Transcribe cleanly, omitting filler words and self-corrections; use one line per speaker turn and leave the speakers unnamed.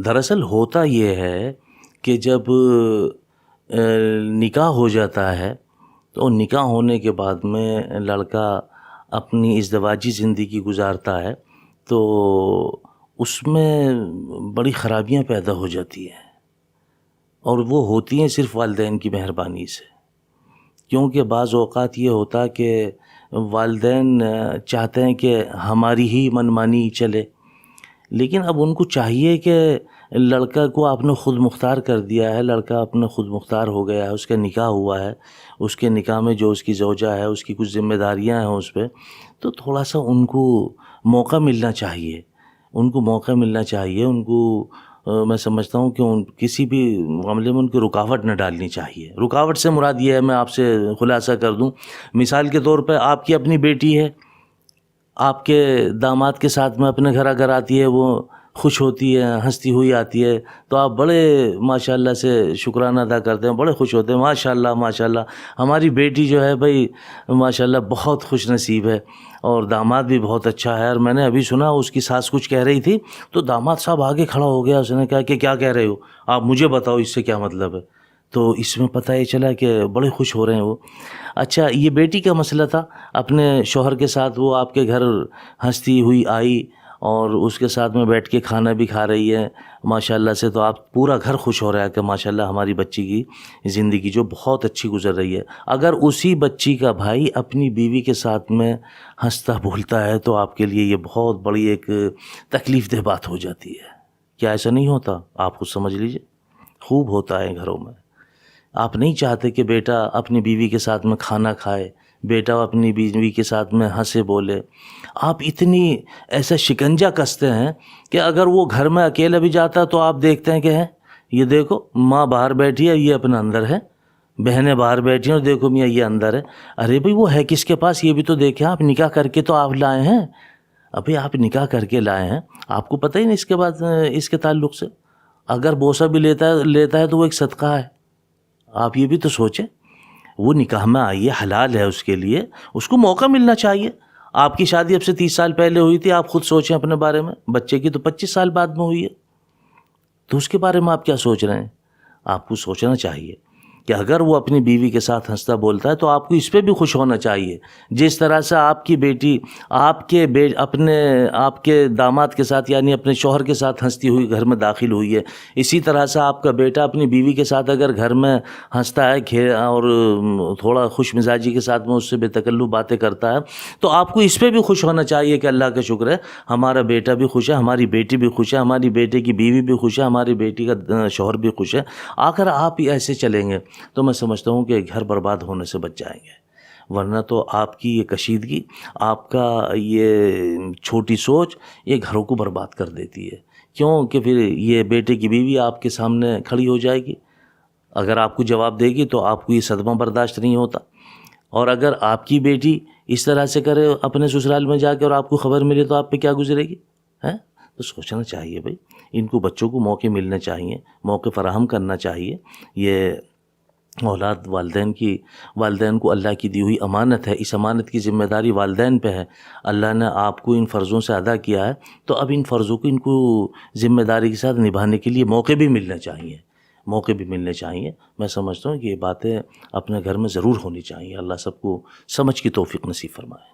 دراصل ہوتا یہ ہے کہ جب نکاح ہو جاتا ہے تو نکاح ہونے کے بعد میں لڑکا اپنی ازدواجی زندگی گزارتا ہے تو اس میں بڑی خرابیاں پیدا ہو جاتی ہیں، اور وہ ہوتی ہیں صرف والدین کی مہربانی سے. کیونکہ بعض اوقات یہ ہوتا کہ والدین چاہتے ہیں کہ ہماری ہی منمانی چلے، لیکن اب ان کو چاہیے کہ لڑکا کو آپ نے خود مختار کر دیا ہے، لڑکا اپنے خود مختار ہو گیا ہے، اس کا نکاح ہوا ہے، اس کے نکاح میں جو اس کی زوجہ ہے اس کی کچھ ذمہ داریاں ہیں اس پہ، تو تھوڑا سا ان کو موقع ملنا چاہیے، ان کو میں سمجھتا ہوں کہ کسی بھی معاملے میں ان کی رکاوٹ نہ ڈالنی چاہیے. رکاوٹ سے مراد یہ ہے، میں آپ سے خلاصہ کر دوں، مثال کے طور پہ آپ کی اپنی بیٹی ہے، آپ کے داماد کے ساتھ میں اپنے گھر اگر آتی ہے، وہ خوش ہوتی ہے، ہنستی ہوئی آتی ہے، تو آپ بڑے ماشاءاللہ سے شکرانہ ادا کرتے ہیں، بڑے خوش ہوتے ہیں، ماشاءاللہ ماشاءاللہ ہماری بیٹی جو ہے بھائی ماشاءاللہ بہت خوش نصیب ہے، اور داماد بھی بہت اچھا ہے. اور میں نے ابھی سنا اس کی ساس کچھ کہہ رہی تھی تو داماد صاحب آگے کھڑا ہو گیا، اس نے کہا کہ کیا کہہ رہے ہو آپ، مجھے بتاؤ اس سے کیا مطلب ہے. تو اس میں پتہ یہ چلا کہ بڑے خوش ہو رہے ہیں وہ. اچھا، یہ بیٹی کا مسئلہ تھا، اپنے شوہر کے ساتھ وہ آپ کے گھر ہنستی ہوئی آئی اور اس کے ساتھ میں بیٹھ کے کھانا بھی کھا رہی ہے ماشاءاللہ سے، تو آپ پورا گھر خوش ہو رہا ہے کہ ماشاءاللہ ہماری بچی کی زندگی جو بہت اچھی گزر رہی ہے. اگر اسی بچی کا بھائی اپنی بیوی کے ساتھ میں ہنستا بولتا ہے تو آپ کے لیے یہ بہت بڑی ایک تکلیف دہ بات ہو جاتی ہے. کیا ایسا نہیں ہوتا؟ آپ خود سمجھ لیجئے، خوب ہوتا ہے گھروں میں. آپ نہیں چاہتے کہ بیٹا اپنی بیوی کے ساتھ میں کھانا کھائے، بیٹا اپنی بیوی کے ساتھ میں ہنسے بولے. آپ اتنی ایسا شکنجہ کستے ہیں کہ اگر وہ گھر میں اکیلا بھی جاتا تو آپ دیکھتے ہیں کہ ہے یہ دیکھو ماں باہر بیٹھی ہے، یہ اپنا اندر ہے، بہنیں باہر بیٹھی ہیں اور دیکھو میاں یہ اندر ہے. ارے بھئی وہ ہے کس کے پاس یہ بھی تو دیکھیں، آپ نکاح کر کے تو آپ لائے ہیں، ابھی آپ نکاح کر کے لائے ہیں، آپ کو پتہ ہی نہیں اس کے بعد اس کے تعلق سے اگر بوسہ بھی لیتا ہے تو وہ ایک صدقہ ہے. آپ یہ بھی تو سوچیں، وہ نکاح میں آئی ہے، حلال ہے اس کے لیے، اس کو موقع ملنا چاہیے. آپ کی شادی اب سے 30 سال پہلے ہوئی تھی، آپ خود سوچیں اپنے بارے میں، بچے کی تو 25 سال بعد میں ہوئی ہے، تو اس کے بارے میں آپ کیا سوچ رہے ہیں؟ آپ کو سوچنا چاہیے کہ اگر وہ اپنی بیوی کے ساتھ ہنستا بولتا ہے تو آپ کو اس پہ بھی خوش ہونا چاہیے. جس طرح سے آپ کی بیٹی آپ کے داماد کے ساتھ یعنی اپنے شوہر کے ساتھ ہنستی ہوئی گھر میں داخل ہوئی ہے، اسی طرح سے آپ کا بیٹا اپنی بیوی کے ساتھ اگر گھر میں ہنستا ہے اور تھوڑا خوش مزاجی کے ساتھ میں اس سے بے تکلف باتیں کرتا ہے، تو آپ کو اس پہ بھی خوش ہونا چاہیے کہ اللہ کا شکر ہے ہمارا بیٹا بھی خوش ہے، ہماری بیٹی بھی خوش ہے، ہماری بیٹے کی بیوی بھی خوش ہے، ہماری بیٹی کا شوہر بھی خوش ہے. اگر آپ ایسے چلیں گے تو میں سمجھتا ہوں کہ گھر برباد ہونے سے بچ جائیں گے. ورنہ تو آپ کی یہ کشیدگی، آپ کا یہ چھوٹی سوچ یہ گھروں کو برباد کر دیتی ہے. کیوں کہ پھر یہ بیٹے کی بیوی آپ کے سامنے کھڑی ہو جائے گی، اگر آپ کو جواب دے گی تو آپ کو یہ صدمہ برداشت نہیں ہوتا. اور اگر آپ کی بیٹی اس طرح سے کرے اپنے سسرال میں جا کے اور آپ کو خبر ملے تو آپ پہ کیا گزرے گی؟ تو سوچنا چاہیے بھائی، ان کو بچوں کو موقع ملنے چاہیے، موقع فراہم کرنا چاہیے. یہ اولاد والدین کو اللہ کی دی ہوئی امانت ہے، اس امانت کی ذمہ داری والدین پہ ہے. اللہ نے آپ کو ان فرضوں سے ادا کیا ہے تو اب ان فرضوں کو ان کو ذمہ داری کے ساتھ نبھانے کے لیے موقع بھی ملنے چاہیے. میں سمجھتا ہوں کہ یہ باتیں اپنے گھر میں ضرور ہونی چاہیے. اللہ سب کو سمجھ کی توفیق نصیب فرمائے.